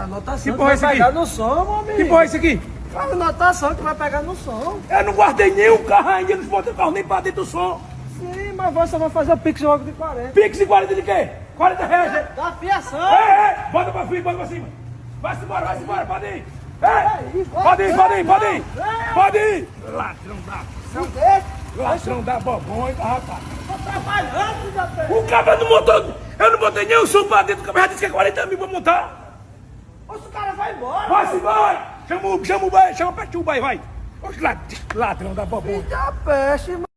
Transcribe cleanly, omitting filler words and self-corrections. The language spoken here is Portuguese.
Anotação Que porra é isso vai aqui? pegar no som, meu amigo. Que porra é isso aqui? Cara, anotação que vai pegar no som. Eu não guardei nem o carro ainda, não botei o carro nem pra dentro do som. Sim, mas você vai fazer o Pix logo de 40. Pix e 40 de quê? 40 reais, né? Da fiação. Ei, bota pra frente, bota pra cima. Vai-se embora, pode ir. Ei, pode ir. Pode ir. Ladrão da... Não deixa. Ladrão da bobonha, rapaz. Tô trabalhando, filho da O cabra não montou, eu não botei nem o som pra dentro, o cabra já disse que é 40 mil pra montar. Oxe, o cara vai embora. Vai-se embora. Chama o Uber, chama o Uber, vai. Oxe, ladrão da bobonha. Filho da peste, mano.